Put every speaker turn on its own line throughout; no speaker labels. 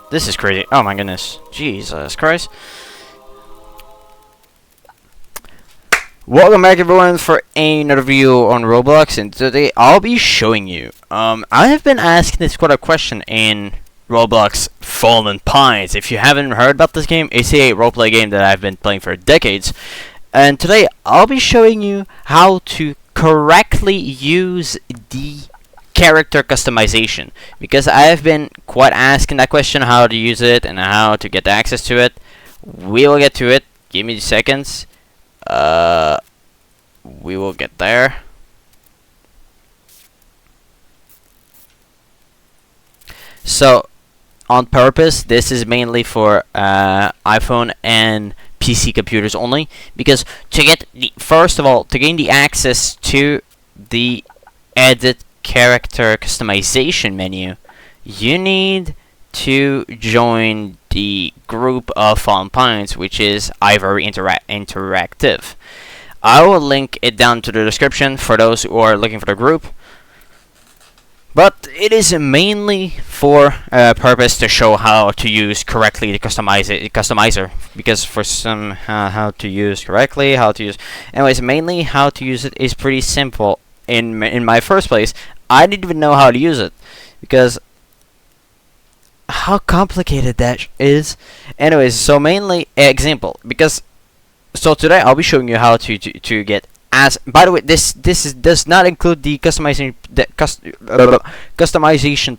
This is crazy. Oh my goodness. Jesus Christ. Welcome back everyone for another video on Roblox, and today I'll be showing you I have been asking this quite a question in Roblox Fallen Pines. If you haven't heard about this game, it's a roleplay game that I've been playing for decades, and today I'll be showing you how to correctly use the character customization, because I have been quite asking that question, how to use it and how to get access to it. We will get to it. Give me seconds. We will get there. So, on purpose, this is mainly for iPhone and PC computers only, because to get the first of all, to gain the access to the edit character customization menu, you need to join the group of Fallen Pines, which is Ivory Interactive. I will link it down to the description for those who are looking for the group. But it is mainly for purpose to show how to use correctly the customizer, because for some how to use correctly, anyways, mainly how to use it is pretty simple. In my first place, I didn't even know how to use it, because how complicated that is. Anyways, so mainly example, because so today I'll be showing you how to get as. By the way, this does not include the customization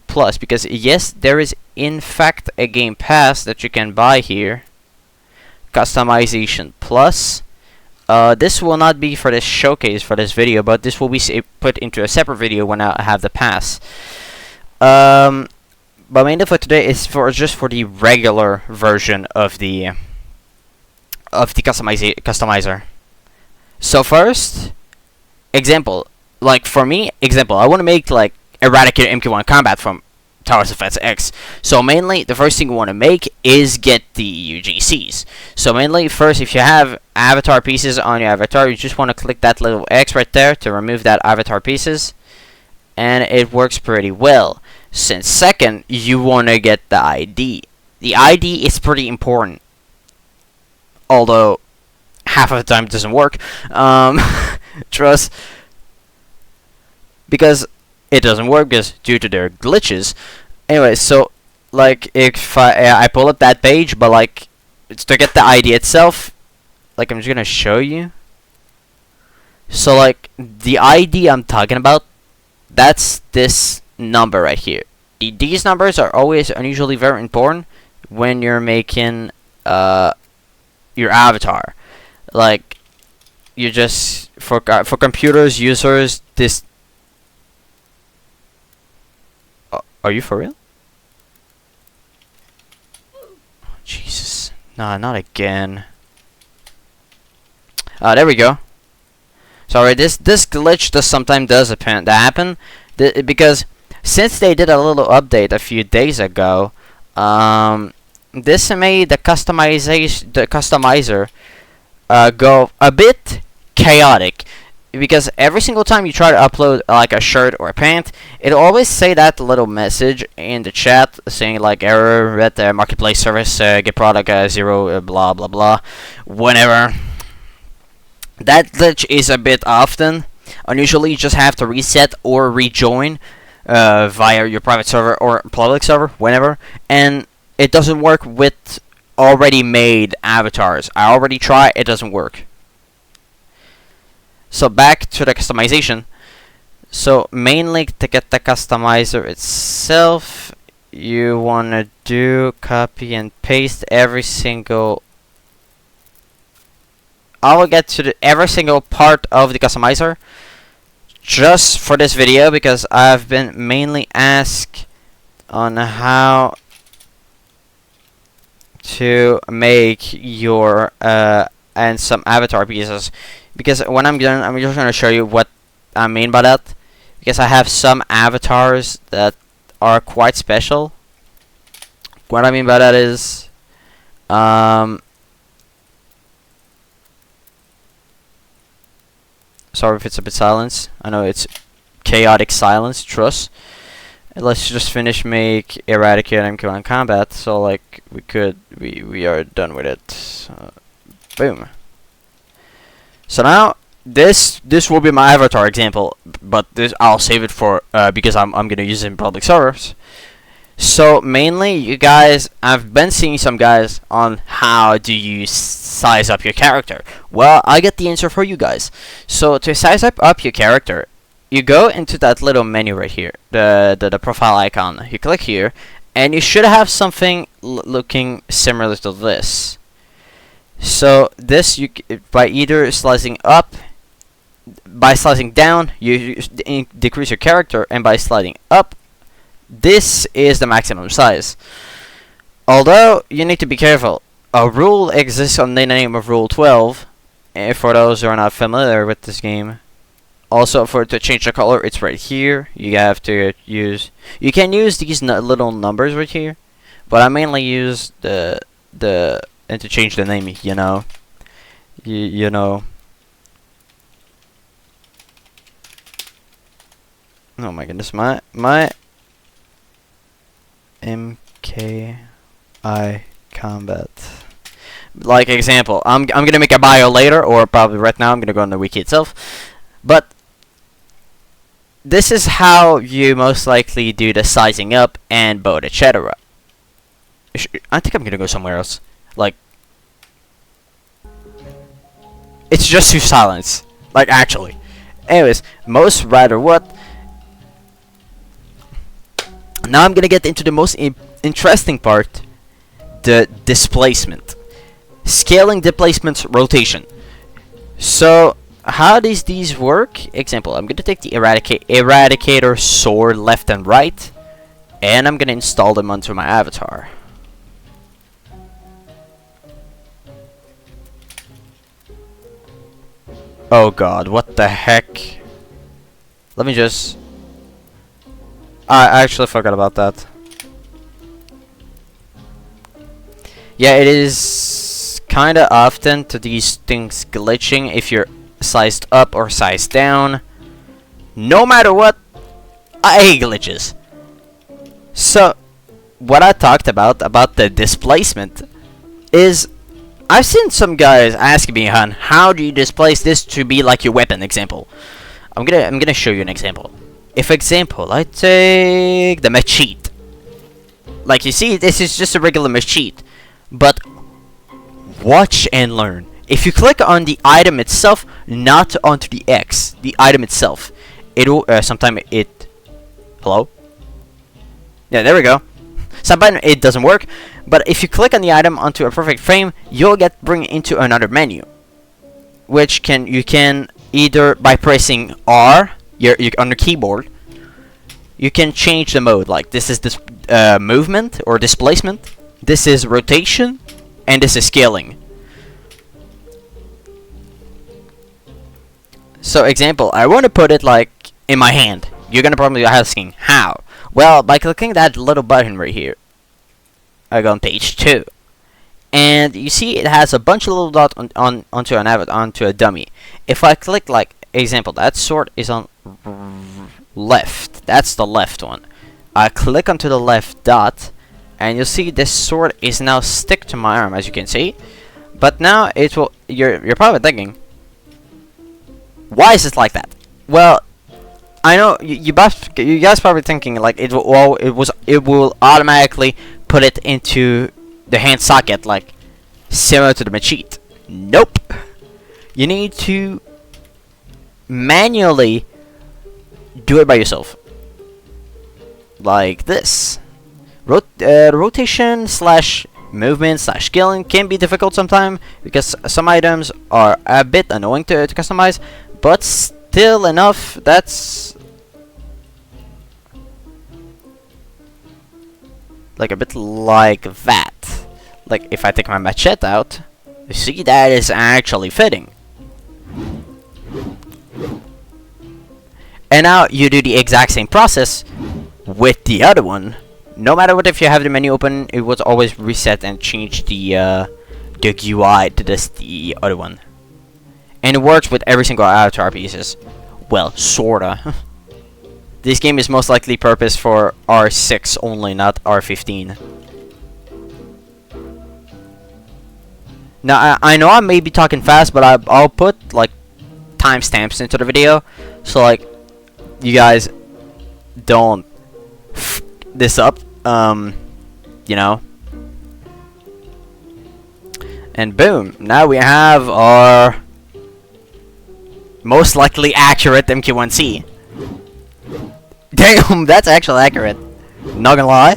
plus, because yes, there is in fact a game pass that you can buy here. Customization plus. This will not be for this showcase for this video, but this will be put into a separate video when I have the pass. But mainly for today is just for the regular version of the customizer. So first, example, like for me, I want to make like Eradicate MK1 Combat from Towers of Defense X. So mainly, the first thing you want to make is get the UGCs. So mainly, first, if you have avatar pieces on your avatar, you just want to click that little X right there to remove that avatar pieces, and it works pretty well. Since second, you want to get the ID. The ID is pretty important, although half of the time it doesn't work. Trust, because it doesn't work because due to their glitches. Anyway, so like if I pull up that page, but like it's to get the ID itself, like I'm just gonna show you. So like the ID I'm talking about, that's this number right here. These numbers are always unusually very important when you're making your avatar. Like you just for computers users, this. Are you for real? Jesus. Nah, not again. There we go. Sorry, this glitch sometimes does happen. Because since they did a little update a few days ago, this made the customizer go a bit chaotic. Because every single time you try to upload like a shirt or a pant, it'll always say that little message in the chat saying like error at the marketplace service, get product 0 blah blah blah, whenever. That glitch is a bit often. Unusually, you just have to reset or rejoin via your private server or public server, whenever, and it doesn't work with already made avatars. I already tried, it doesn't work. So back to the customization. So mainly to get the customizer itself, you want to do copy and paste every single. I will get to every single part of the customizer just for this video, because I've been mainly asked on how to make your and some avatar pieces. Because when I'm done, I'm just gonna show you what I mean by that. Because I have some avatars that are quite special. What I mean by that is, sorry if it's a bit silence. I know it's chaotic silence. Trust. Let's just finish make eradicate and command combat. So like we are done with it. Boom. So now this will be my avatar example, but this I'll save it for because I'm gonna use it in public servers. So mainly, you guys, I've been seeing some guys on how do you size up your character. Well, I get the answer for you guys. So to size up your character, you go into that little menu right here, the profile icon. You click here, and you should have something looking similar to this. So this by either slicing up, by slicing down, you decrease your character, and by sliding up, this is the maximum size. Although, you need to be careful. A rule exists under the name of Rule 12, for those who are not familiar with this game. Also, to change the color, it's right here. You have to use... You can use these little numbers right here, but I mainly use and to change the name, you know. You know. Oh my goodness, my MKI combat. Like example, I'm gonna make a bio later, or probably right now. I'm gonna go on the wiki itself. But this is how you most likely do the sizing up and boat, etc. I think I'm gonna go somewhere else. Like, it's just too silence. Like actually. Anyways, most rather what. Now I'm gonna get into the most interesting part, the displacement. Scaling, displacement, rotation. So, how does these work? Example, I'm gonna take the eradicator sword left and right, and I'm gonna install them onto my avatar. Oh god, what the heck? Let me just... I actually forgot about that. Yeah, it is kinda often to these things glitching if you're sized up or sized down. No matter what, I hate glitches. So, what I talked about the displacement is I've seen some guys ask me, "Han, how do you displace this to be like your weapon?" Example. I'm gonna show you an example. If example, I take the machete. Like you see, this is just a regular machete. But watch and learn. If you click on the item itself, not onto the X, the item itself, it'll sometimes it. Hello? Yeah, there we go. Sometimes it doesn't work, but if you click on the item onto a perfect frame, you'll get bring into another menu, which you can either by pressing R. You're on the keyboard, you can change the mode. Like this is this movement or displacement, this is rotation, and this is scaling. So example, I want to put it like in my hand. You're gonna probably be asking how. Well, by clicking that little button right here. I go on page 2, and you see it has a bunch of little dots onto an avatar, onto a dummy. If I click like example, that sword is on left. That's the left one. I click onto the left dot, and you'll see this sword is now stick to my arm, as you can see. But now it will. You're probably thinking, why is it like that? Well, I know you guys probably thinking like it will automatically put it into the hand socket, like similar to the machete. Nope. You need to manually do it by yourself, like this. Rotation slash movement slash scaling can be difficult sometimes because some items are a bit annoying to customize, but still enough. That's like a bit like that. Like if I take my machete out, you see that is actually fitting. And now you do the exact same process with the other one. No matter what, if you have the menu open, it will always reset and change the GUI to the other one. And it works with every single avatar pieces. Well, sorta. This game is most likely purposed for R6 only, not R15. Now, I know I may be talking fast, but I'll put, like, timestamps into the video, so, like, you guys don't f this up, you know. And boom, now we have our most likely accurate MQ1C. Damn, that's actually accurate. Not gonna lie.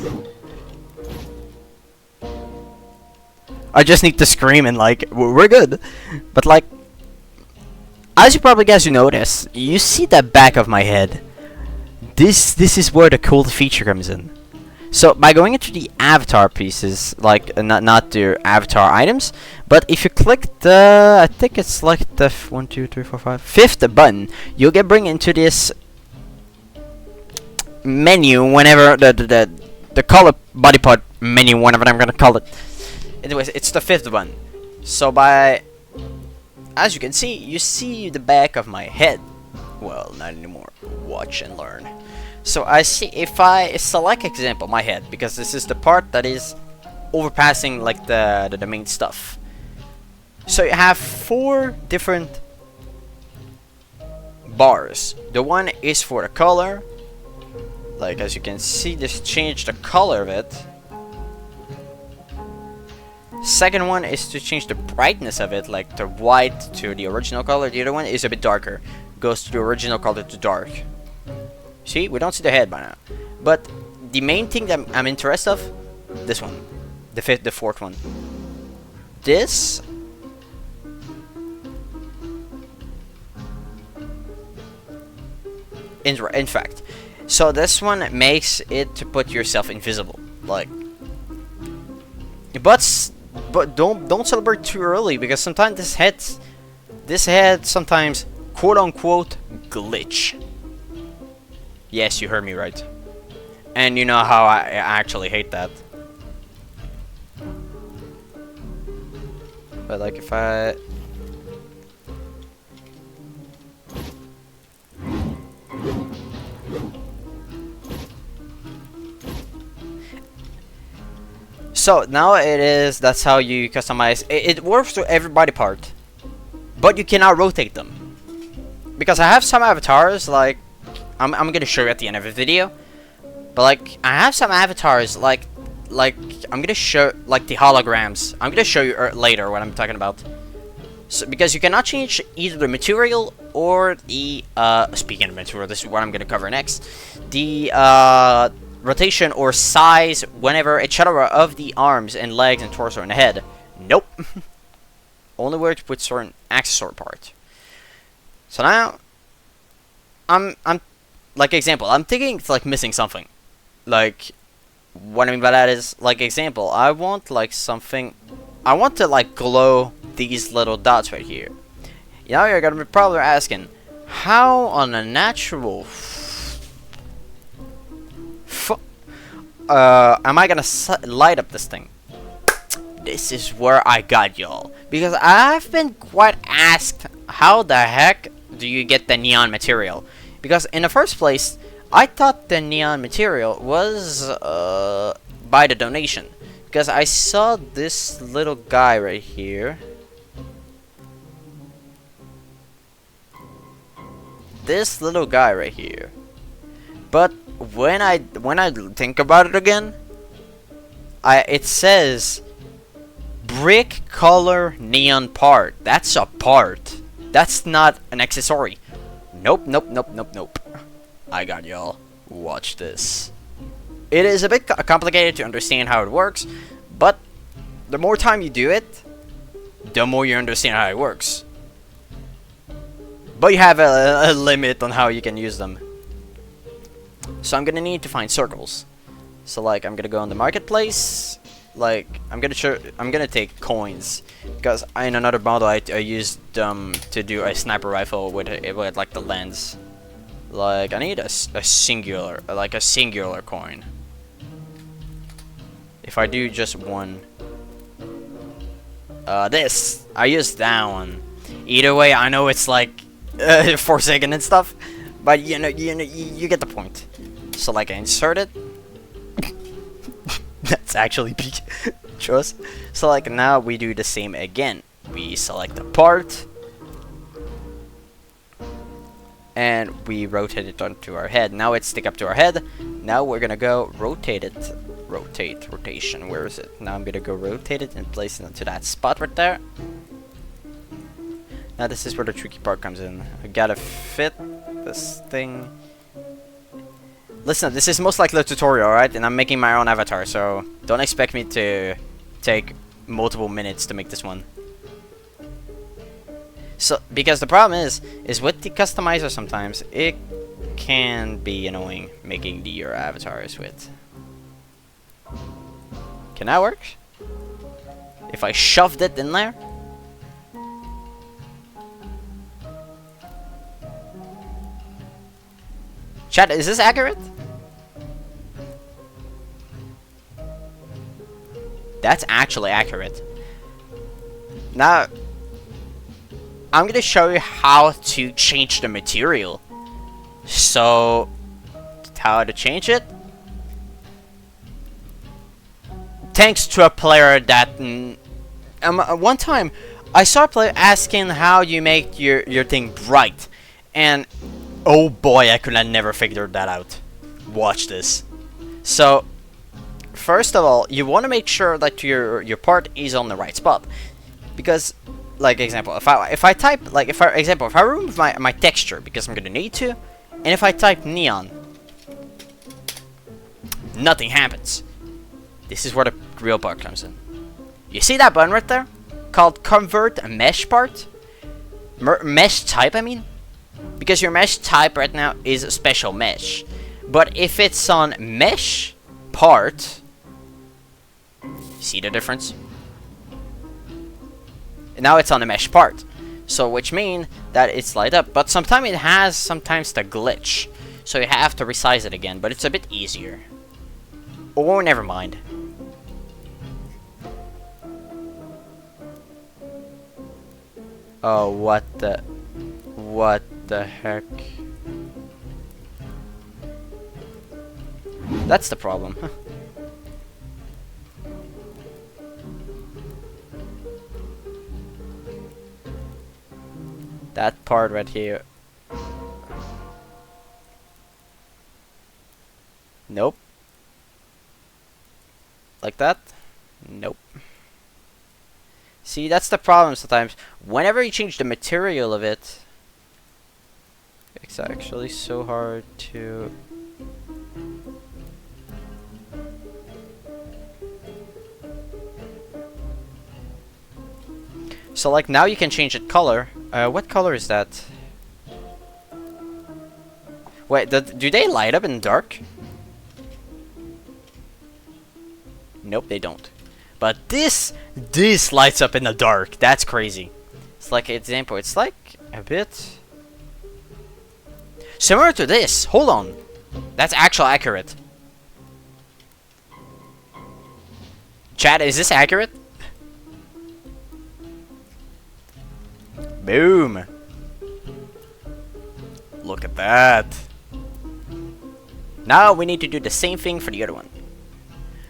I just need to scream and like, we're good. But like, as you probably guys notice, you see the back of my head. This is where the cool feature comes in. So by going into the avatar pieces, like not the avatar items, but if you click the, I think it's like the 1, 2, 3, 4, 5, fifth button, you'll get bring into this menu whenever the color body part menu, whenever I'm gonna call it. Anyways, it's the 5th button. So by, as you can see, you see the back of my head. Well, not anymore. Watch and learn. So I see, if I select example my head, because this is the part that is overpassing like the main stuff. So you have 4 different bars. The one is for the color. Like as you can see, this changed the color of it. Second one is to change the brightness of it, like the white to the original color. The other one is a bit darker, goes to the original color to dark. See, we don't see the head by now. But the main thing that I'm interested of, this one, the 4th one. This in fact, so this one makes it to put yourself invisible, like. But don't celebrate too early, because sometimes this head sometimes quote unquote glitch. Yes, you heard me right. And you know how I actually hate that. But like if I so now that's how you customize. It works to every body part, but you cannot rotate them. Because I have some avatars, like I'm gonna show you at the end of the video, but like I have some avatars like I'm gonna show, like the holograms. I'm gonna show you later what I'm talking about. So because you cannot change either the material or the speaking of material, this is what I'm gonna cover next. The rotation or size, whenever, etc. of the arms and legs and torso and the head. Nope. Only works with certain accessory parts. So now I'm like example, I'm thinking it's like missing something. Like what I mean by that is, like example, I want like something, I want to like glow these little dots right here. Now you're gonna be probably asking, how on a natural am I gonna light up this thing? This is where I got y'all, because I've been quite asked, how the heck do you get the neon material? Because in the first place, I thought the neon material was by the donation, because I saw this little guy right here. This little guy right here. But when I think about it again, it says brick color neon part. That's a part. That's not an accessory. Nope, nope, nope, nope, nope. I got y'all. Watch this. It is a bit complicated to understand how it works, but the more time you do it, the more you understand how it works. But you have a limit on how you can use them. So I'm gonna need to find circles. So like I'm gonna go on the marketplace. Like I'm gonna take coins, because in another model I used to do a sniper rifle with like the lens. Like I need a singular coin. If I do just one, I used that one. Either way, I know it's like Forsaken and stuff, But you get the point. So like I insert it. That's actually peak. Trust. So like now we do the same again. We select the part. And we rotate it onto our head. Now it's stick up to our head. Now we're gonna go rotate it. Rotation. Where is it? Now I'm gonna go rotate it and place it into that spot right there. Now this is where the tricky part comes in. I gotta fit this thing. Listen, this is most likely a tutorial, right? And I'm making my own avatar, so don't expect me to take multiple minutes to make this one. So, because the problem is with the customizer sometimes, it can be annoying making your avatars with. Can that work? If I shoved it in there? Chat, is this accurate? That's actually accurate. Now, I'm gonna show you how to change the material. So, how to change it? Thanks to a player that... one time, I saw a player asking how you make your thing bright. And, oh boy, I could have never figured that out. Watch this. So, first of all, you want to make sure that your part is on the right spot. Because... like example, if I type like if I remove my texture because I'm gonna need to, and if I type neon, nothing happens. This is where the real part comes in. You see that button right there, called convert mesh part, mesh type. I mean, because your mesh type right now is a special mesh, but if it's on mesh part, see the difference? Now it's on the mesh part, so which means that it's light up, but sometimes it has the glitch, so you have to resize it again, but it's a bit easier. Or never mind. Oh, what the heck? That's the problem. That part right here. Nope. Like that? Nope. See, that's the problem sometimes. Whenever you change the material of it, it's actually so hard to... So like now you can change it color. What color is that? Wait, do they light up in the dark? Nope, they don't. But this lights up in the dark. That's crazy. It's like example. It's like a bit similar to this. Hold on, that's actually accurate. Chat, is this accurate? Boom! Look at that. Now we need to do the same thing for the other one.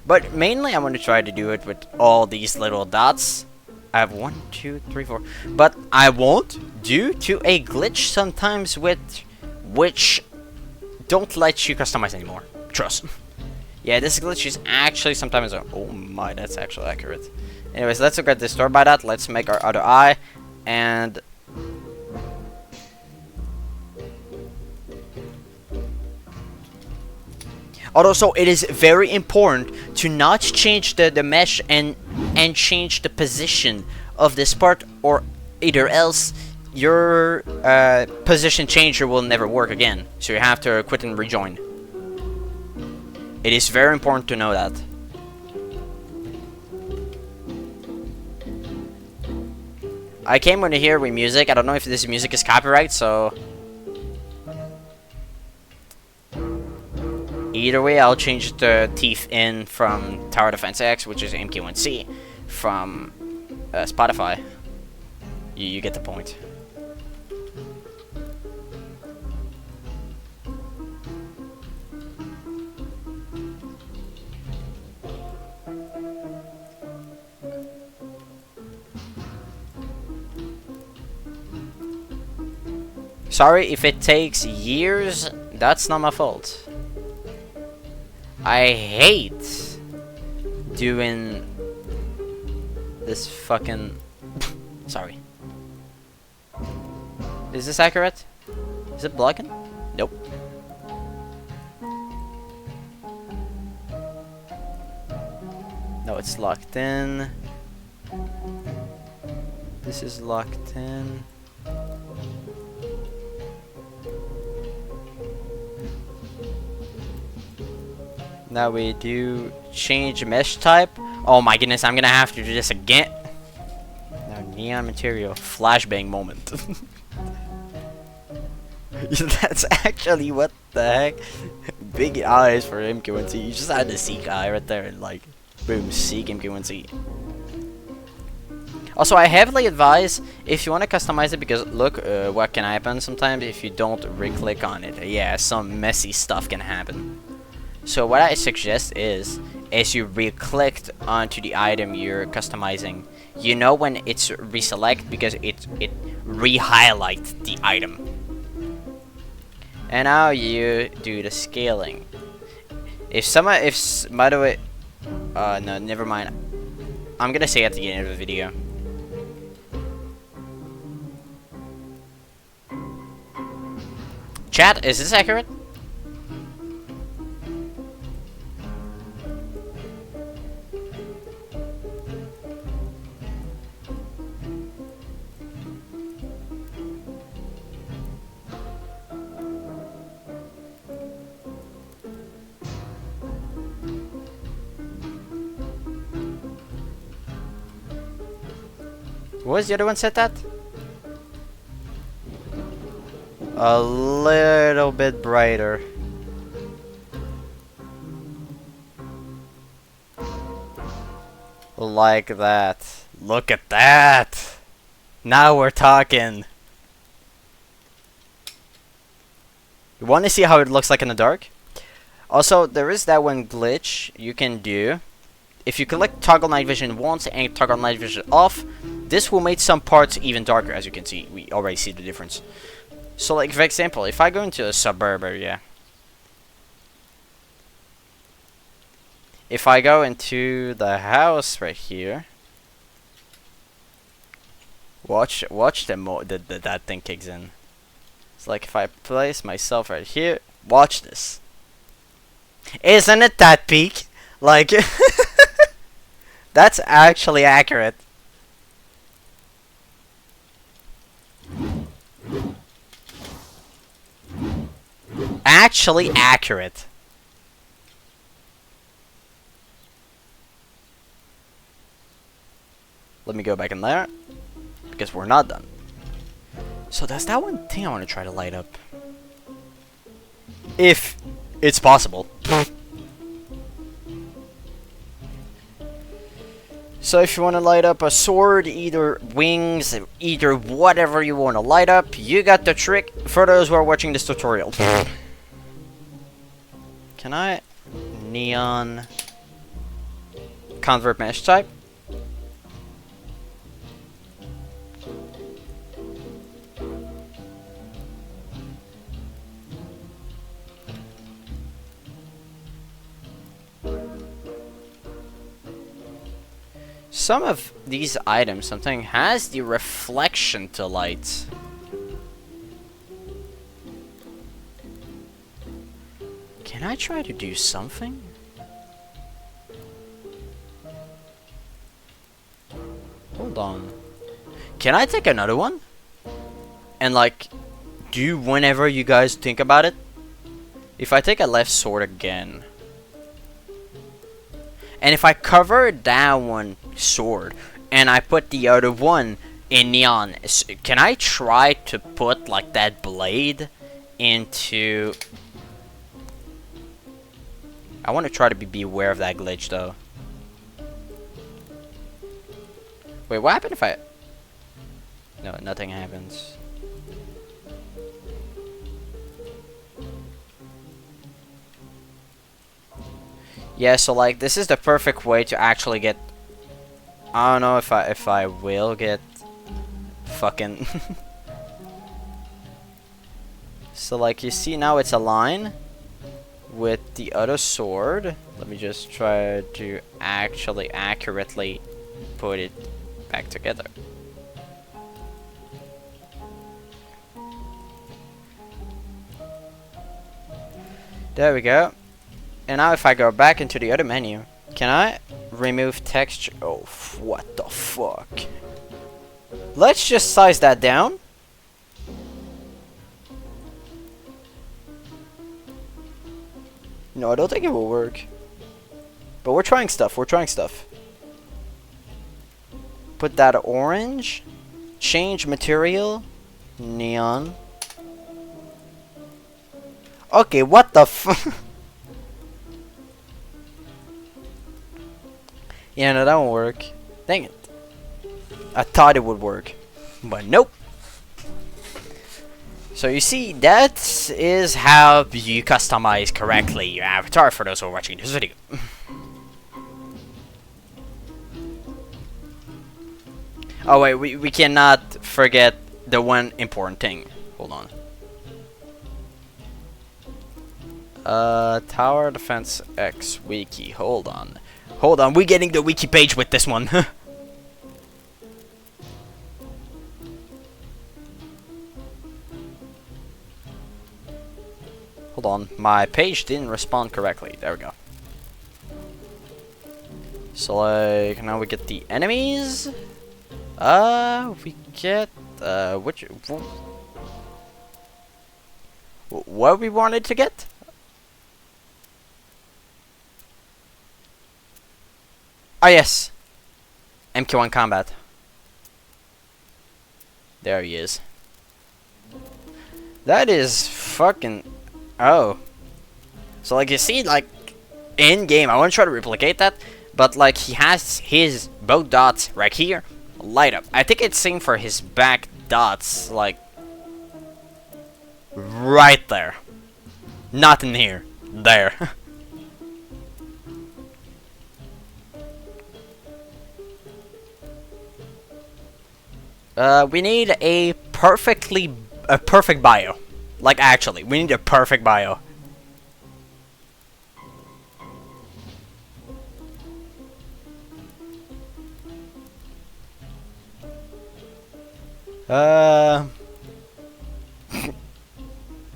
But mainly I want to try to do it with all these little dots. I have 1, 2, 3, 4. But I won't, due to a glitch sometimes with which don't let you customize anymore. Trust. Yeah, this glitch is actually sometimes oh my, that's actually accurate. Anyways, let's look at this door by that. Let's make our other eye. And also, it is very important to not change the mesh and change the position of this part, or either else your position changer will never work again. So you have to quit and rejoin. It is very important to know that. I came on here with music. I don't know if this music is copyright, so either way, I'll change the teeth in from Tower Defense X, which is MK1C, from Spotify. You get the point. Sorry if it takes years, that's not my fault. I hate doing this fucking... Sorry. Is this accurate? Is it blocking? Nope. No, it's locked in. This is locked in. Now we do change mesh type. Oh my goodness, I'm gonna have to do this again. Now neon material, flashbang moment. That's actually what the heck. Big eyes for MQ1C. You just had the Seek eye right there and like, boom, Seek MQ1C. Also, I heavily advise if you want to customize it, because look what can happen sometimes if you don't re-click on it. Yeah, some messy stuff can happen. So what I suggest is, as you re-clicked onto the item you're customizing, you know when it's reselect because it re-highlights the item. And now you do the scaling. By the way, no, never mind. I'm gonna say at the end of the video. Chat, is this accurate? What was the other one set at? A little bit brighter. Like that. Look at that! Now we're talking. You want to see how it looks like in the dark? Also, there is that one glitch you can do. If you collect toggle night vision once and toggle night vision off, this will make some parts even darker. As you can see, we already see the difference. So, like, for example, if I go into a suburb area, if I go into the house right here, watch that thing kicks in. It's like if I place myself right here, watch this. Isn't it that peak? Like, that's actually accurate. Actually accurate. Let me go back in there, because we're not done. So that's that one thing I want to try to light up. If it's possible. So if you want to light up a sword, either wings, either whatever you want to light up, you got the trick for those who are watching this tutorial. Can I neon convert mesh type? Some of these items, something has the reflection to light. Can I try to do something? Hold on. Can I take another one? And like, do whenever you guys think about it? If I take a left sword again, and if I cover that one sword and I put the other one in neon, can I try to put like that blade into... I want to try to be aware of that glitch though. Wait, what happened if I... No, nothing happens. Yeah, so like this is the perfect way to actually get... I don't know if I will get fucking So like you see now it's aligned with the other sword. Let me just try to actually accurately put it back together. There we go. And now if I go back into the other menu, can I remove texture? Oh, what the fuck? Let's just size that down. No, I don't think it will work. But we're trying stuff. We're trying stuff. Put that orange. Change material. Neon. Okay, what the f... Yeah, no, that won't work. Dang it. I thought it would work. But nope. So you see, that is how you customize correctly your avatar for those who are watching this video. Oh wait, we cannot forget the one important thing. Hold on. Tower Defense X Wiki. Hold on. Hold on, we're getting the wiki page with this one. Hold on, my page didn't respond correctly. There we go. So like, now we get the enemies. We get, which, what we wanted to get? Ah, yes. MK1 Combat. There he is. That is fucking... Oh. So like you see, like, in game, I want to try to replicate that, but like he has his both dots right here light up. I think it's same for his back dots, like right there. Not in here. There. We need a perfect bio. Like actually, we need a perfect bio.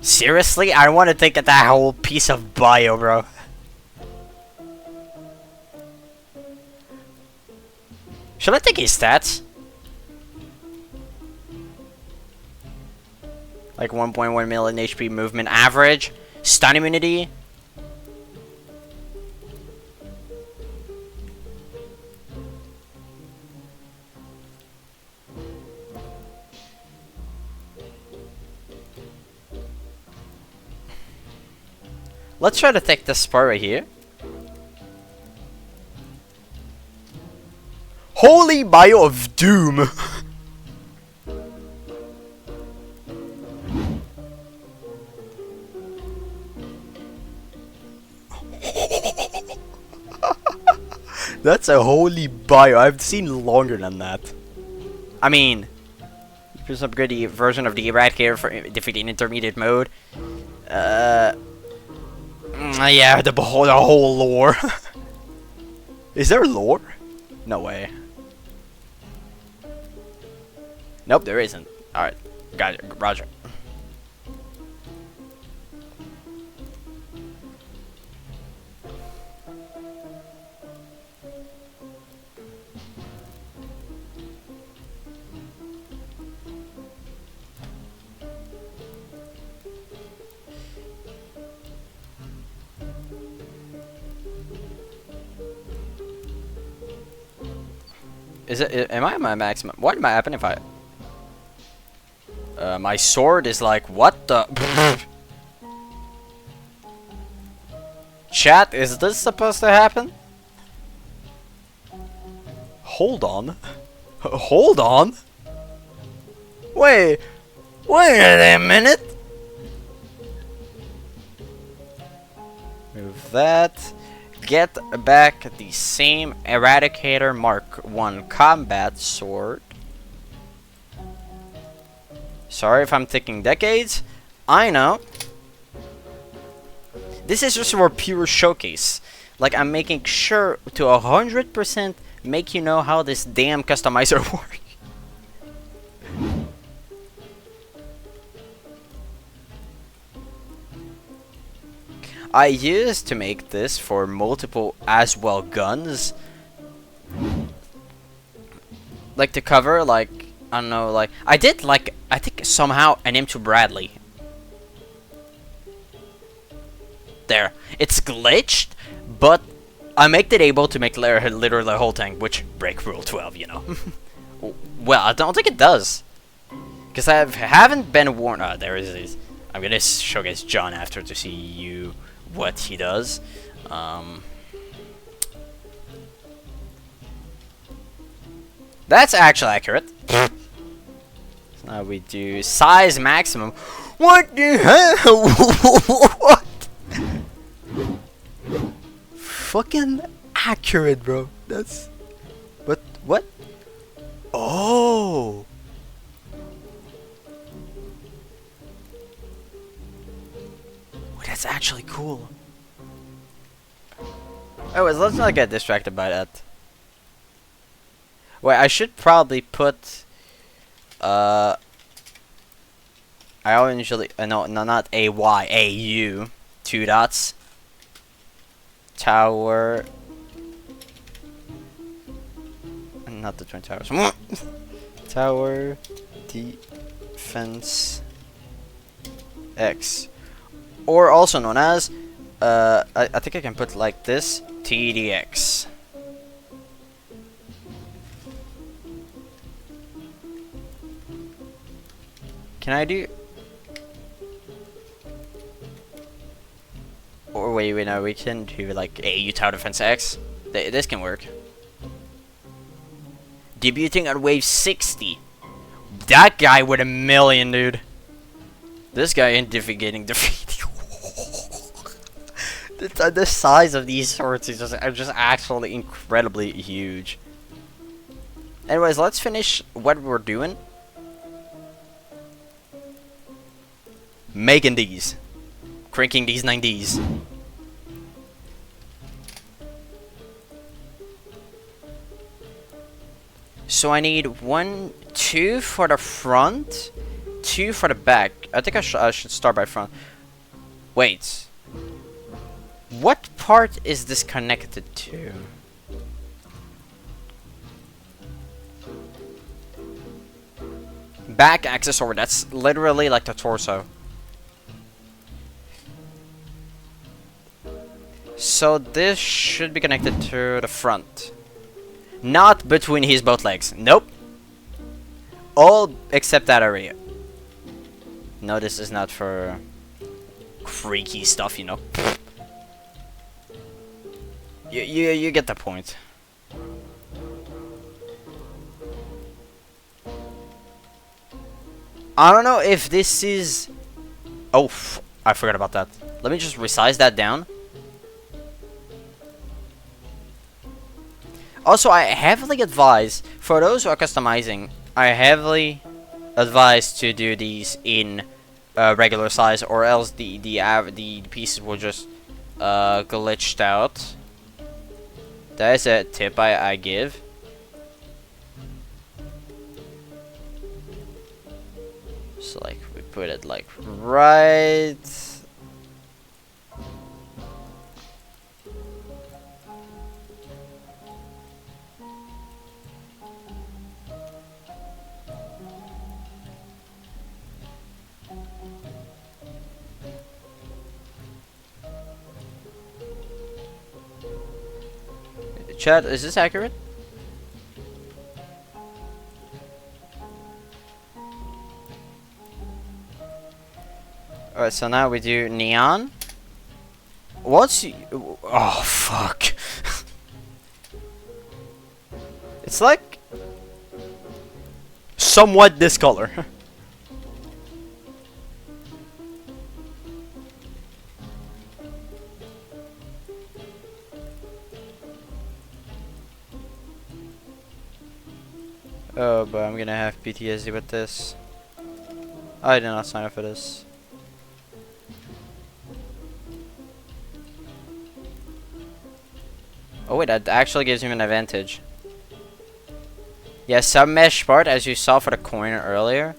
Seriously? I want to take that whole piece of bio, bro. Should I take his stats? Like 1.1 million HP movement average, stun immunity. Let's try to take this spot right here. Holy Bio of Doom! That's a holy bio. I've seen longer than that. I mean, just upgrade the version of the Eradicator for defeating intermediate mode. Yeah, the whole lore. Is there lore? No way. Nope, there isn't. Alright, got it. Roger. Is it? Am I at my maximum? What might happen if I? My sword is like what the? Chat, is this supposed to happen? Hold on. Hold on. Wait a minute. Move that. Get back the same Eradicator Mark 1 combat sword. Sorry if I'm taking decades, I know. This is just for pure showcase. Like, I'm making sure to 100% make you know how this damn customizer works. I used to make this for multiple as well guns. Like to cover, like, I don't know, like, I did, like, I think somehow an M2 Bradley. There. It's glitched, but I make it able to make literally the whole tank, which break rule 12, you know. Well, I don't think it does. Because I haven't been warned. There is this. I'm gonna showcase John after to see you what he does. That's actually accurate. So now we do size maximum. What the hell? What? Fucking accurate, bro. That's. What? Oh. That's actually cool. Anyways, let's not get distracted by that. Wait, I should probably put I usually no, not A-Y, A-U, 2 dots. Tower, not the Twin Towers. Tower Defense X, or also known as I think I can put like this, TDX. Can I do? Or wait, no, we can do like AU Tower Defense X. This can work. Debuting on wave 60. That guy with 1,000,000, dude. This guy ain't getting defeated. The size of these swords is just actually incredibly huge. Anyways, let's finish what we're doing. Making these. Cranking these 90s. So I need 2 for the front, 2 for the back. I think I should start by front. Wait. What part is this connected to? Back accessory. That's literally like the torso. So this should be connected to the front. Not between his both legs. Nope. All except that area. No, this is not for freaky stuff, you know. You get the point. I don't know if this is... Oh, I forgot about that. Let me just resize that down. Also, I heavily advise, for those who are customizing, I heavily advise to do these in regular size, or else the pieces will just glitched out. That is a tip I give. So like we put it like right. Chat, is this accurate? Alright, so now we do neon. What's... Oh, fuck. It's like... somewhat this color. Oh, but I'm gonna have PTSD with this. I did not sign up for this. Oh wait, that actually gives him an advantage. Yeah, sub-mesh part, as you saw for the coin earlier,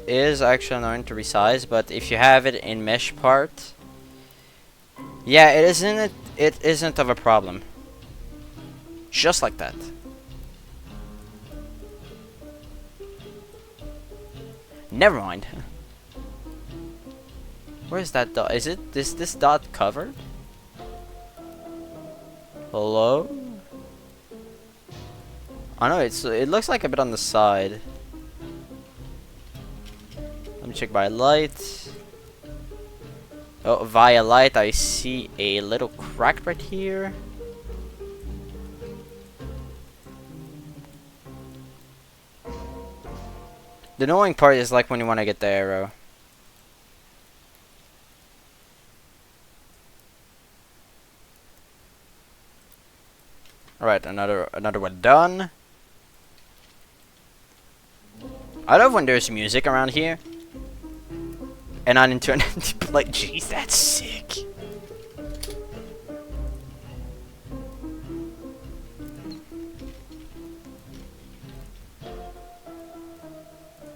is actually annoying to resize, but if you have it in mesh part, yeah, it isn't of a problem. Just like that. Never mind. Where's that dot? Is this dot covered? Hello? I know it looks like a bit on the side. Let me check by light. Oh, via light I see a little crack right here. The annoying part is like when you want to get the arrow. Alright, another one done. I love when there's music around here. And not into an like, jeez, that's sick.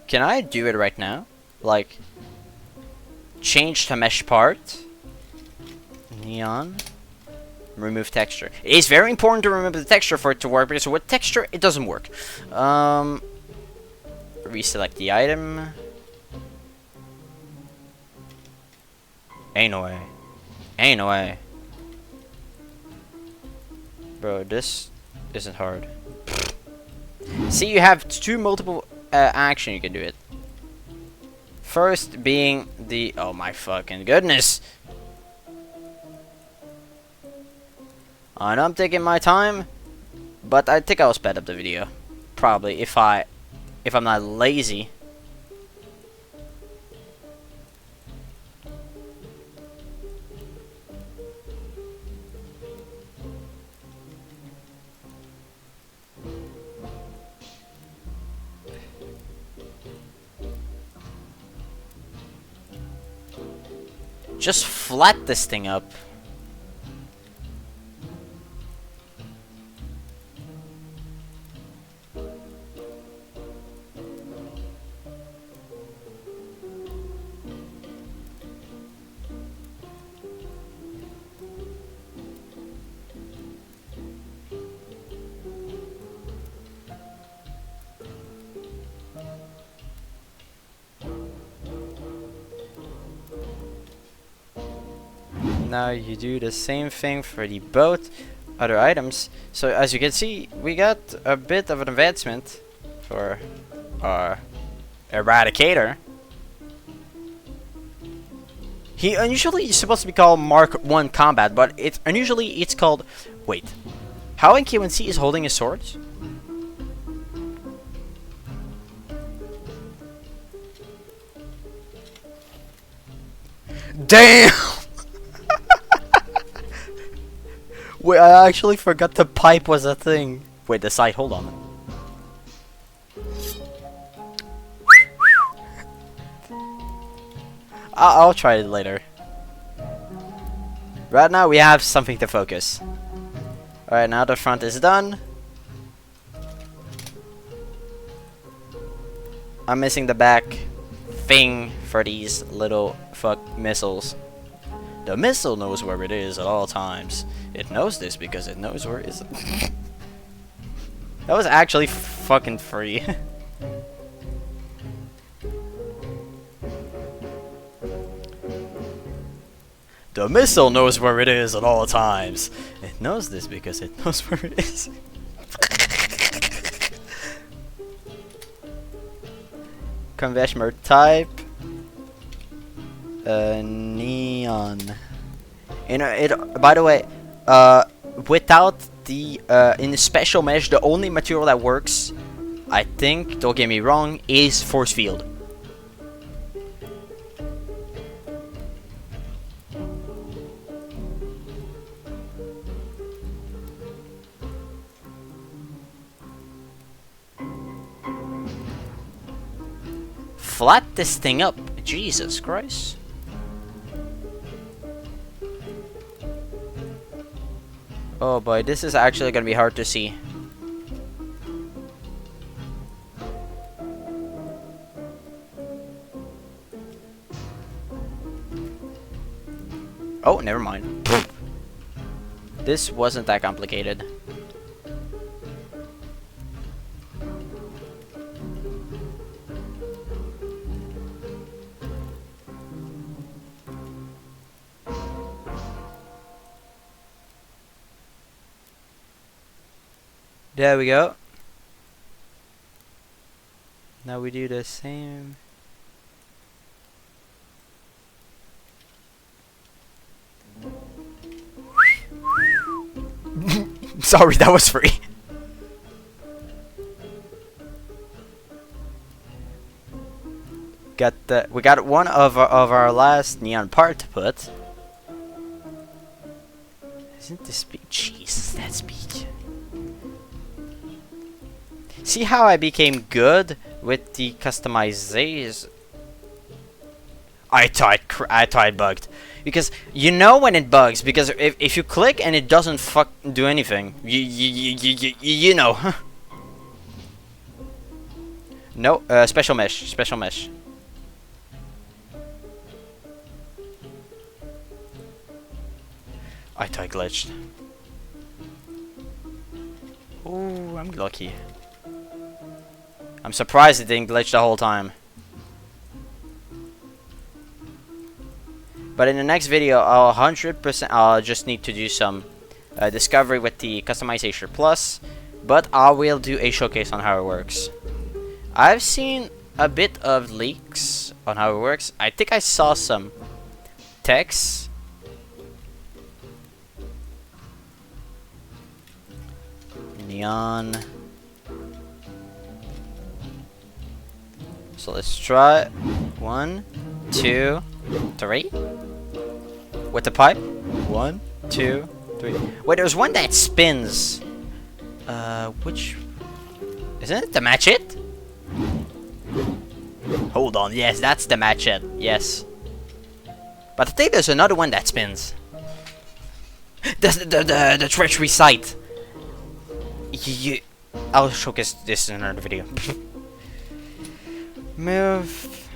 Can I do it right now? Like, change to mesh part. Neon. Remove texture. It is very important to remove the texture for it to work, because with texture, it doesn't work. Reselect the item. Ain't no way. Ain't no way. Bro, this isn't hard. See, you have multiple action you can do it. First being the... Oh my fucking goodness! I know I'm taking my time, but I think I'll sped up the video. Probably, if I'm not lazy. Just flat this thing up. Now you do the same thing for the both other items. So as you can see, we got a bit of an advancement for our Eradicator. He unusually is supposed to be called Mark 1 Combat, but unusually it's called... Wait. How in K1C is holding his swords? Damn! Wait, I actually forgot the pipe was a thing. Wait, the side, hold on. I'll try it later. Right now we have something to focus. Alright, now the front is done. I'm missing the back thing for these little fuck missiles. The missile knows where it is at all times. It knows this because it knows where it is. That was actually fucking free. The missile knows where it is at all times. It knows this because it knows where it is. Conventional type. Neon. You know, it. By the way, without the in the special mesh, the only material that works, I think, don't get me wrong, is force field. Flat this thing up, Jesus Christ. Oh boy, this is actually gonna be hard to see. Oh, never mind. This wasn't that complicated. There we go. Now we do the same. Sorry, that was free. We got one of our last neon part to put. Isn't this speech? Jesus, that speech. See how I became good with the customization? I thought it bugged. Because you know when it bugs, because if you click and it doesn't do anything, you know. No, special mesh, special mesh. I thought I glitched. Ooh, I'm lucky. I'm surprised it didn't glitch the whole time. But in the next video, I'll 100%. I'll just need to do some discovery with the customization plus, but I will do a showcase on how it works. I've seen a bit of leaks on how it works. I think I saw some text. Neon. So let's try 1, 2, 3 with the pipe. 1, 2, 3. Wait, there's one that spins. Which isn't it the match it? Hold on, yes, that's the match it. Yes, but I think there's another one that spins. The treachery site. I'll showcase this in another video. Move.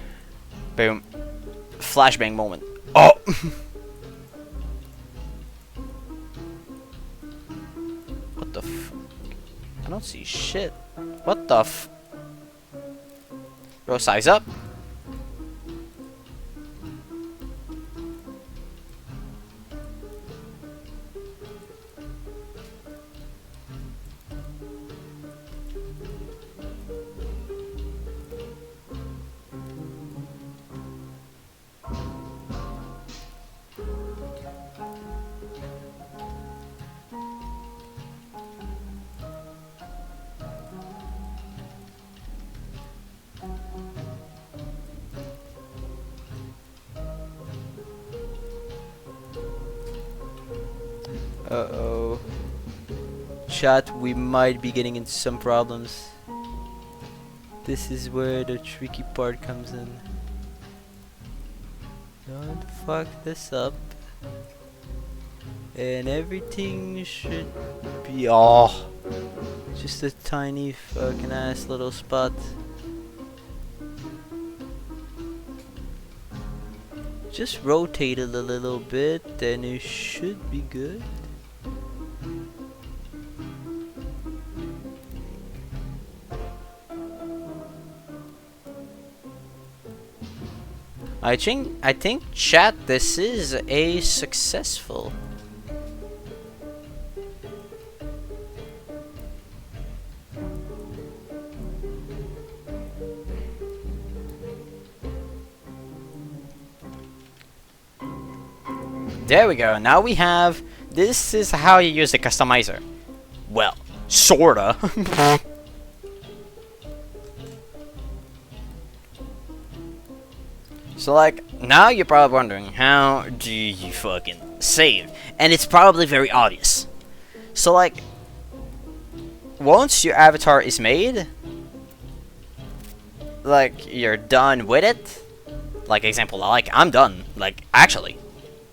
Boom. Flashbang moment. Oh! What the f... I don't see shit. What the f... Bro, size up. Uh-oh. Chat, we might be getting into some problems. This is where the tricky part comes in. Don't fuck this up. And everything should be... Oh! Just a tiny fucking ass little spot. Just rotate it a little bit, then it should be good. I think chat, this is a successful. There we go. Now we have, this is how you use the customizer. Well, sorta. So like, now you're probably wondering, how do you fucking save? And it's probably very obvious. So like, once your avatar is made, like, you're done with it. Like, example, like, I'm done. Like, actually,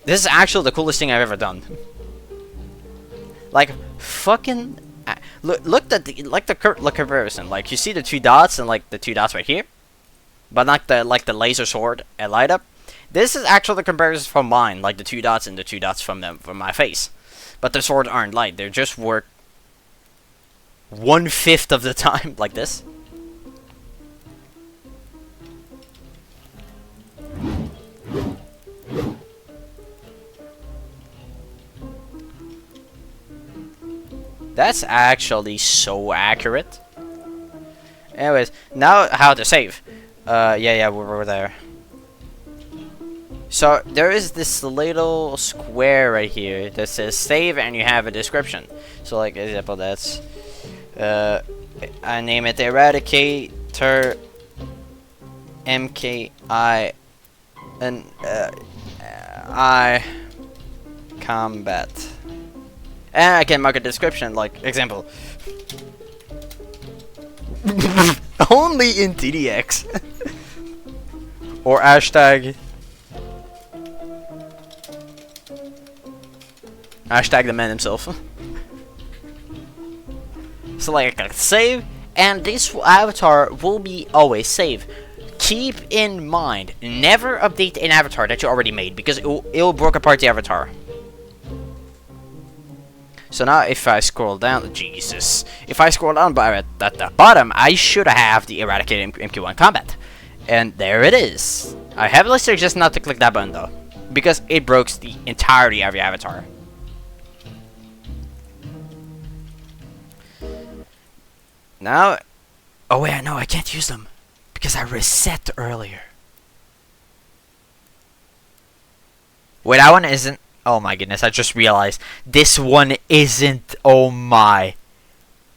this is actually the coolest thing I've ever done. Like fucking. Look at the comparison. Like you see the two dots and like the two dots right here, but not the laser sword and light up. This is actually the comparison from mine, like the two dots and the two dots from my face. But the swords aren't light; they just work 1/5 of the time, like this. That's actually so accurate. Anyways, now how to save. Yeah, we're there. So there is this little square right here that says save, and you have a description. So like example, that's I name it Eradicator MKI and I combat. And I can mark a description, like, example. Only in TDX. Or hashtag. Hashtag the man himself. So, like, I click save, and this avatar will be always saved. Keep in mind, never update an avatar that you already made, because it will break apart the avatar. So now if I scroll down, Jesus, if I scroll down by at the bottom, I should have the Eradicated MQ1 combat. And there it is. I heavily suggest not to click that button though, because it breaks the entirety of your avatar. Now, oh wait, no, I can't use them, because I reset earlier. Wait, that one isn't. Oh my goodness, I just realized this one isn't. Oh my.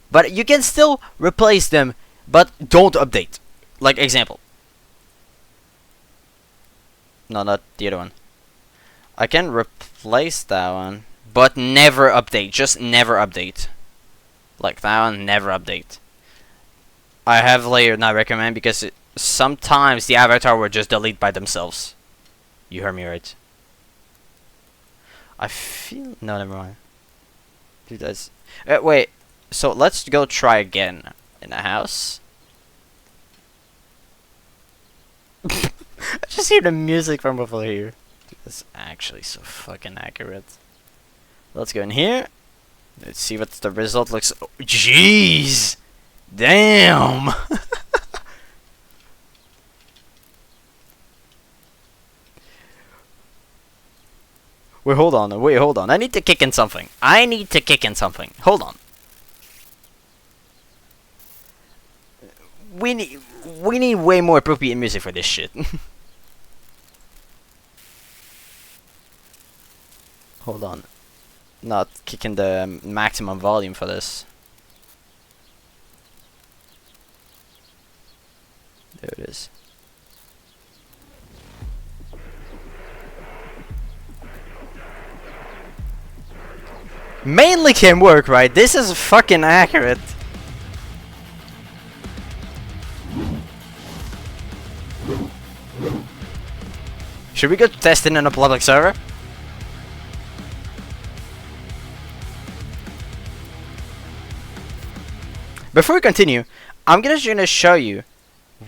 But you can still replace them, but don't update. Like example. No, not the other one. I can replace that one, but never update. Just never update. Like that one, never update. I have layered not recommend because sometimes the avatar will just delete by themselves. You heard me right. I feel... No, never mind. Dude, that's... wait. So, let's go try again. In the house. I just hear the music from over here. Dude, that's actually so fucking accurate. Let's go in here. Let's see what the result looks... Oh, jeez! Damn! Wait, hold on. Wait, hold on. I need to kick in something. Hold on. We need way more appropriate music for this shit. Hold on. Not kicking the maximum volume for this. There it is. Mainly can work, right? This is fucking accurate. Should we go test it in a public server? Before we continue, I'm just gonna show you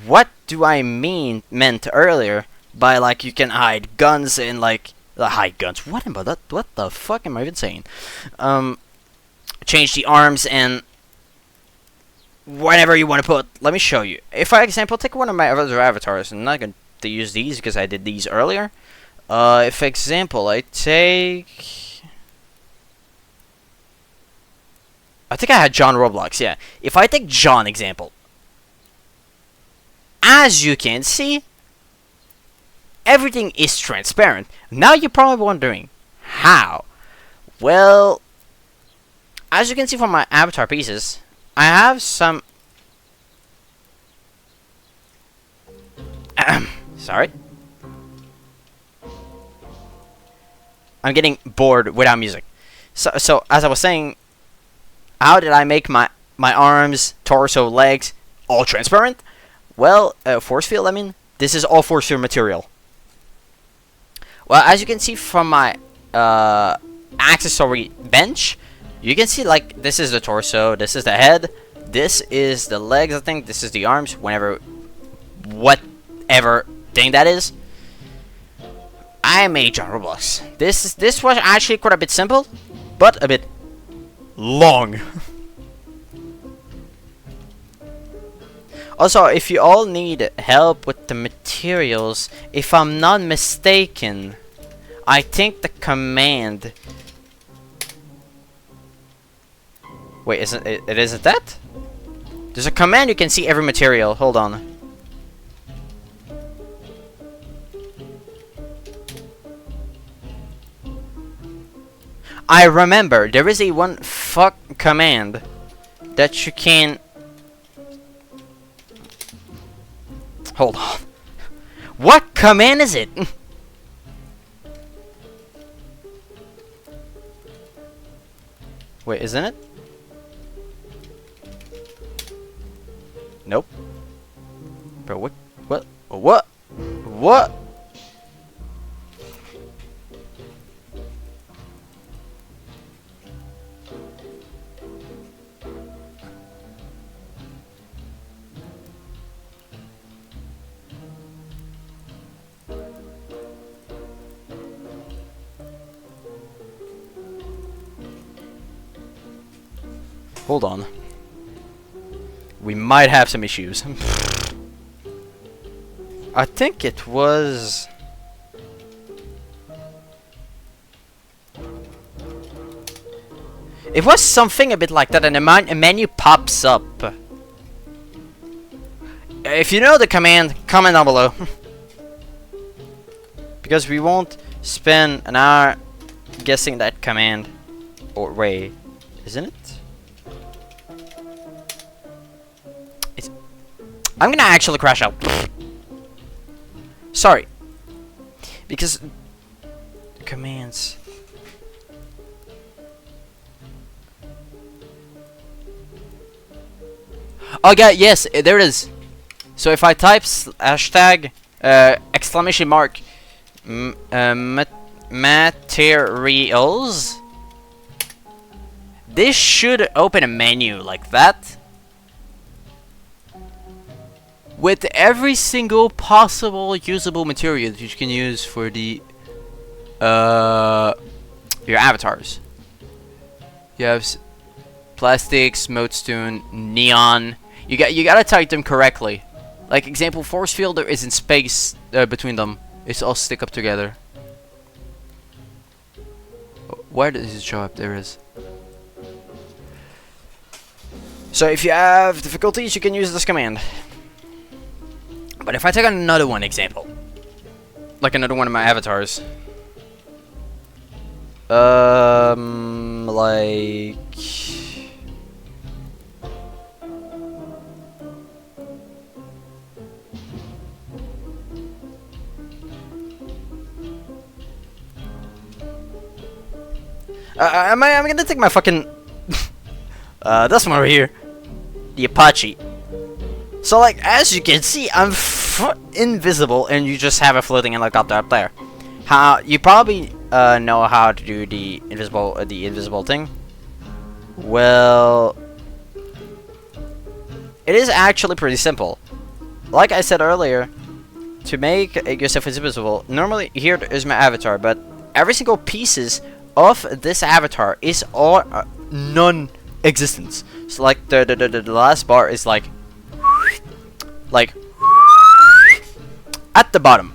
what do I meant earlier by like you can hide guns and like hide guns. What the fuck am I even saying? Change the arms and whatever you want to put. Let me show you. If I example take one of my other avatars, I'm not going to use these because I did these earlier. If example I take, I think I had John Roblox. Yeah. If I take John example, as you can see, everything is transparent. Now you're probably wondering, how? Well, as you can see from my avatar pieces, I have some... Sorry. I'm getting bored without music. So as I was saying, how did I make my arms, torso, legs all transparent? Well, force field, I mean, this is all force field material. Well, as you can see from my accessory bench, You can see, like, this is the torso, this is the head, this is the legs, I think, this is the arms, whatever thing that is. I made on Roblox. This was actually quite a bit simple, but a bit long. Also, if you all need help with the materials, if I'm not mistaken, I think the command... Wait, isn't it? It isn't that? There's a command you can see every material. Hold on. I remember there is a one fuck command that you can... Hold on. What command is it? Wait, isn't it? Nope. Bro, what? Hold on. We might have some issues. I think it was... It was something a bit like that, and a menu pops up. If you know the command, comment down below. Because we won't spend an hour guessing that command. Or wait, isn't it? I'm gonna actually crash out. Sorry. Because... commands... Oh yeah, yes, there it is. So if I type hashtag exclamation mark materials, this should open a menu like that with every single possible usable material that you can use for the your avatars. You have plastics, modestone, neon. You gotta type them correctly. Like example, force field, there isn't space between them. It's all stick up together. Where does it show up? There it is. So if you have difficulties, you can use this command. But if I take another one example, like another one of my avatars, like. I'm gonna take my fucking this one over here, the Apache. So like as you can see, I'm invisible, and you just have a floating helicopter up there. How you probably know how to do the invisible thing. Well, it is actually pretty simple. Like I said earlier, to make yourself invisible, normally here is my avatar, but every single pieces of this avatar is all non-existence. So like the last bar is like at the bottom.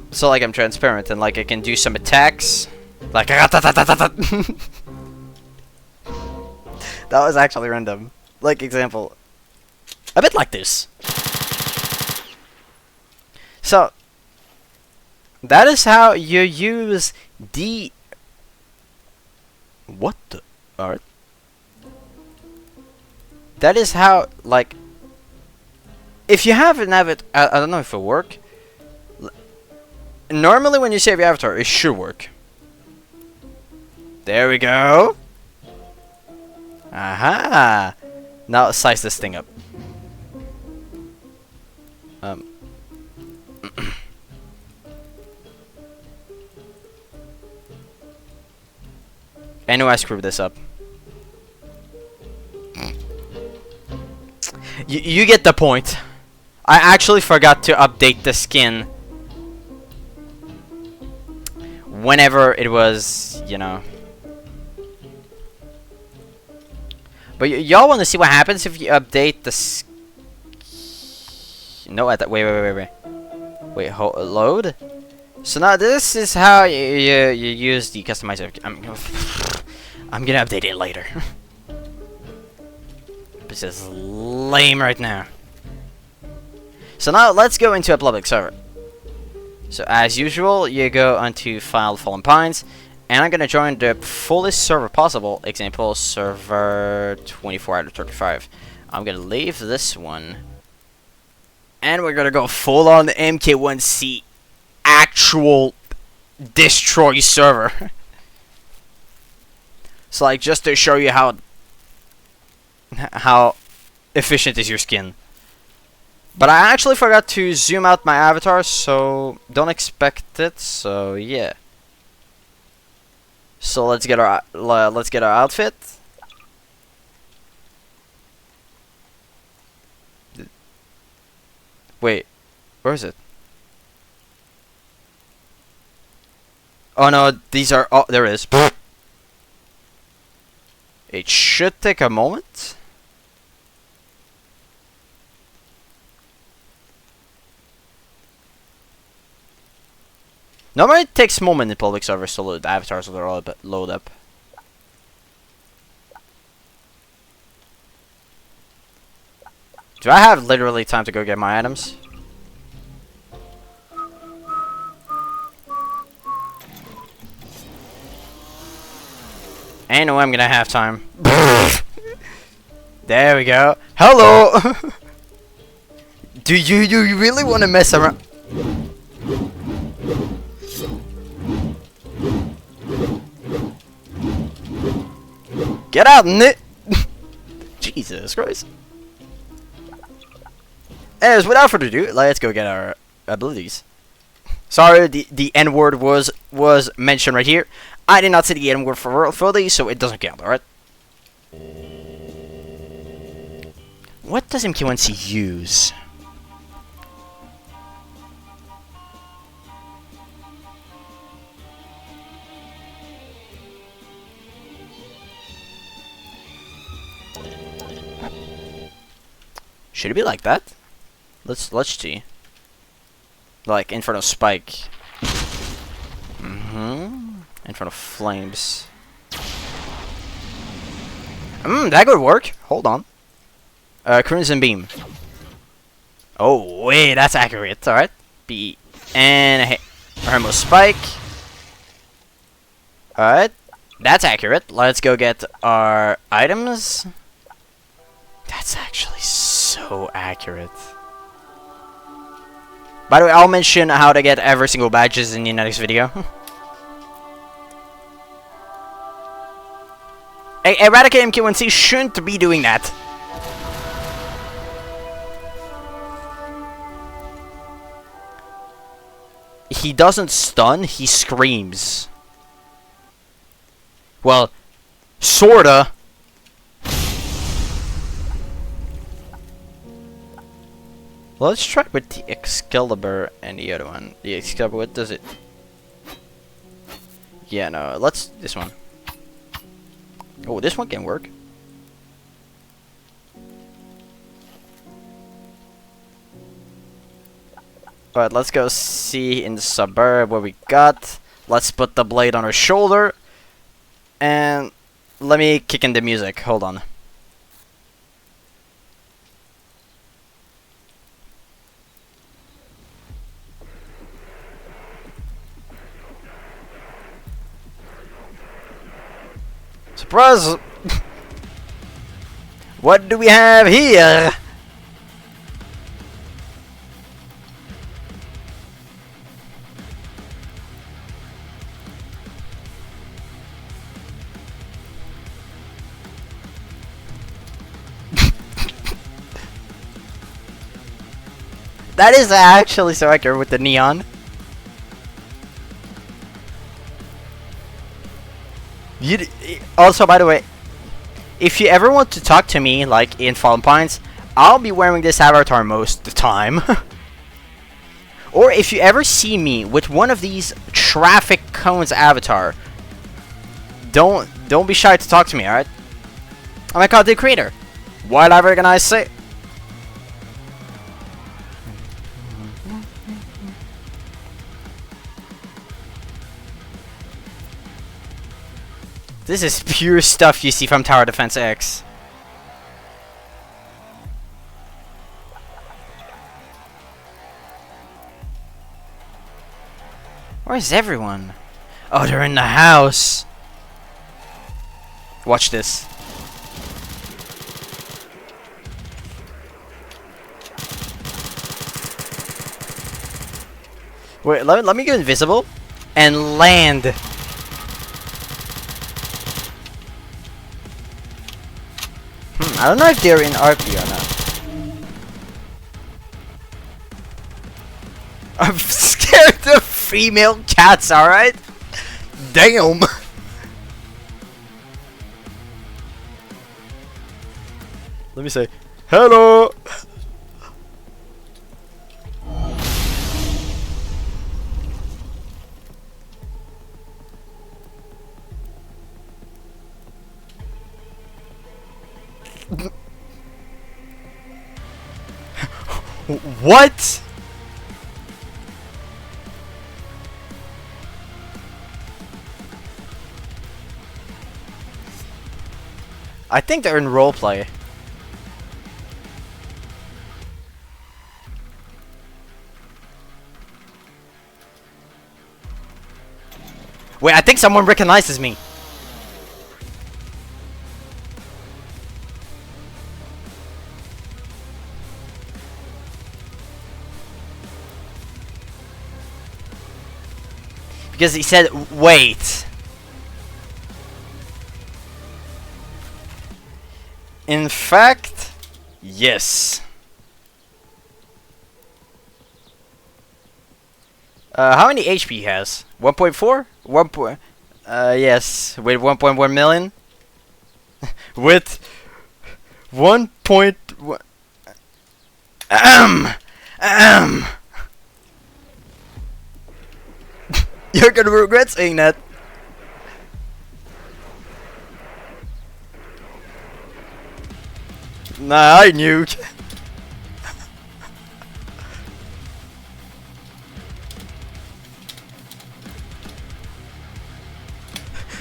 So like I'm transparent, and like I can do some attacks. Like that was actually random. Like example, a bit like this. So that is how you use the... What the... Alright. That is how, like... If you have an avatar... I don't know if it'll work. Normally when you save your avatar, it should work. There we go. Aha! Now size this thing up. I know I screwed this up. You get the point. I actually forgot to update the skin whenever it was, you know. But y'all want to see what happens if you update the no, wait, load. So now this is how you use the customizer. I'm gonna update it later. This is lame right now. So now let's go into a public server. So as usual, you go onto File Fallen Pines, and I'm gonna join the fullest server possible. Example, server 24 out of 35. I'm gonna leave this one, and we're gonna go full on MK1C actual destroy server. So like just to show you how efficient is your skin. But I actually forgot to zoom out my avatar, so don't expect it. So yeah. So let's get our outfit. Wait, where is it? Oh no, these are. Oh, there it is. It should take a moment. Normally it takes a moment in public servers to load avatars that are all load up. Do I have literally time to go get my items? I know I'm gonna have time. There we go. Hello! Do you really want to mess around? Get out, Nit! Jesus Christ. Anyways, without further ado, let's go get our abilities. Sorry, the N-word was mentioned right here. I did not say the N-word fully, so it doesn't count, alright? What does MK1C use? Should it be like that? Let's see. Like Inferno Spike. Inferno Flames. That could work. Hold on. Crimson Beam. Oh wait, that's accurate. All right. B and Hermo Spike. All right, that's accurate. Let's go get our items. That's actually so accurate. By the way, I'll mention how to get every single badges in the next video. Eradicate MK1C shouldn't be doing that. He doesn't stun, he screams. Well, sorta. Let's try with the Excalibur and the other one. The Excalibur, what does it? Yeah, no, let's this one. Oh, this one can work. Alright, let's go see in the suburb what we got. Let's put the blade on her shoulder. And let me kick in the music. Hold on. Surprise! What do we have here? That is actually so accurate with the neon. Also, by the way, if you ever want to talk to me, like in Fallen Pines, I'll be wearing this avatar most of the time. Or if you ever see me with one of these traffic cones avatar, don't be shy to talk to me, alright? I'm a content creator. Whatever can I say? This is pure stuff you see from Tower Defense X. Where's everyone? Oh, they're in the house. Watch this. Wait, let me go invisible and land. I don't know if they're in RP or not. I'm scared of female cats, alright? Damn! Let me say, hello! What? I think they're in roleplay. Wait, I think someone recognizes me. Because he said, wait. In fact, yes. How many HP he has? 1.4? 1. Yes, with 1.1 million. With 1.1. You're gonna regret saying that. Nah, I knew.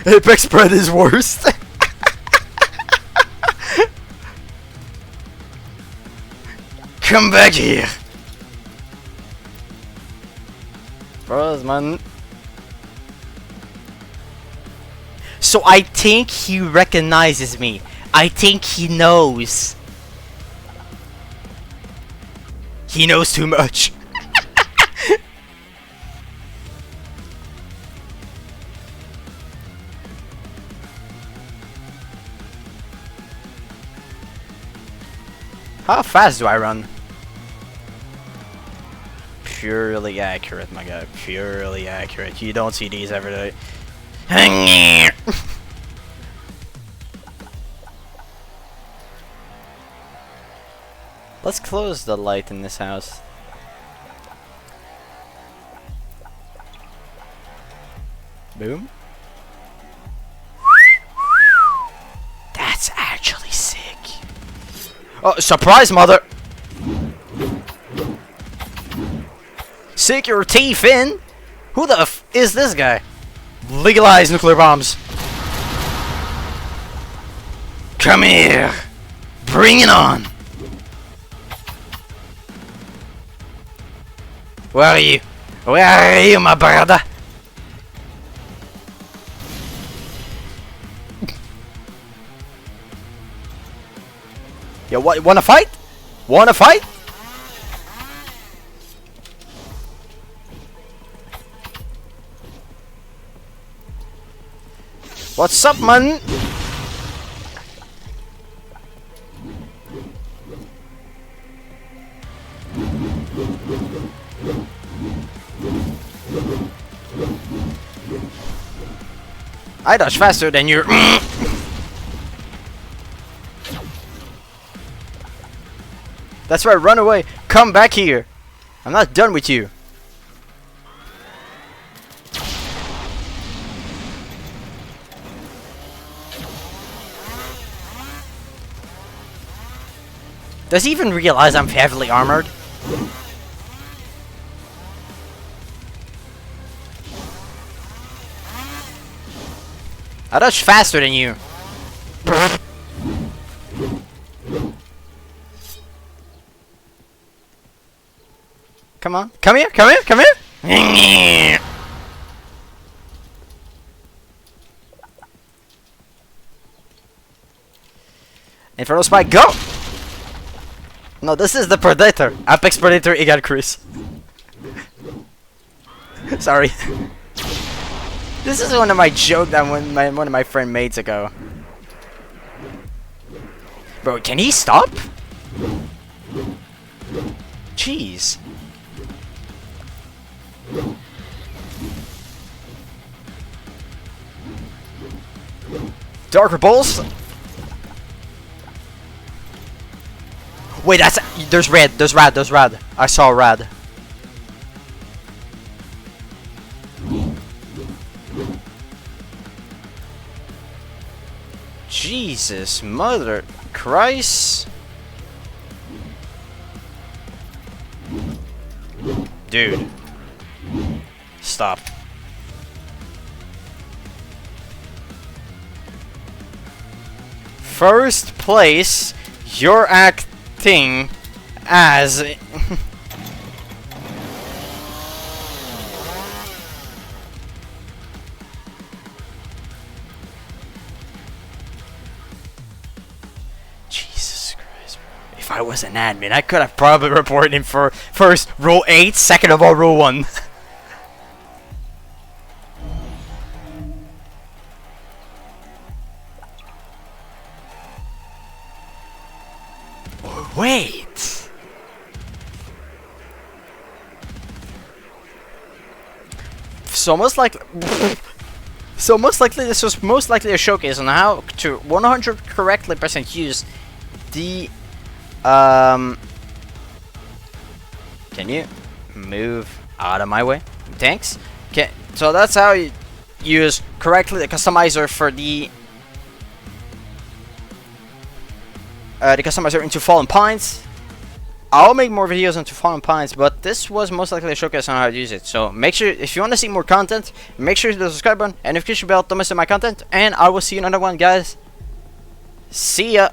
Apex spread is worst. Come back here. Bros, man. So I think he recognizes me. I think he knows. He knows too much. How fast do I run? Purely accurate, my guy. Purely accurate. You don't see these every day. Let's close the light in this house. Boom. That's actually sick. Oh, surprise, mother! Sink your teeth in? Who the f is this guy? Legalize nuclear bombs. Come here. Bring it on. Where are you? Where are you, my brother? Yo, what? Wanna fight? Wanna fight? What's up, man? I dodge faster than you. That's right, run away. Come back here. I'm not done with you. Does he even realize I'm heavily armored? I dodge faster than you. Come on. Come here, come here, come here. Inferno Spike, go! No, this is the Predator. Apex Predator, Chris. Sorry. This is one of my jokes that one of my friend made ago. Bro, can he stop? Jeez. Darker Bulls. Wait, there's red, there's rad. I saw rad. Jesus, mother Christ. Dude. Stop. First place, you're acting as... Jesus Christ, bro. If I was an admin, I could have probably reported him for first, rule 8, second of all, rule 1. Wait. So most likely this was most likely a showcase on how to 100 correctly % use the Can you move out of my way? Thanks. Okay, so that's how you use correctly the customizer for the customizer into Fallen Pines. I'll make more videos into Fallen Pines, but this was most likely a showcase on how to use it. So make sure, if you want to see more content, make sure to hit the subscribe button and notification bell to miss my content. And I will see you in another one, guys. See ya.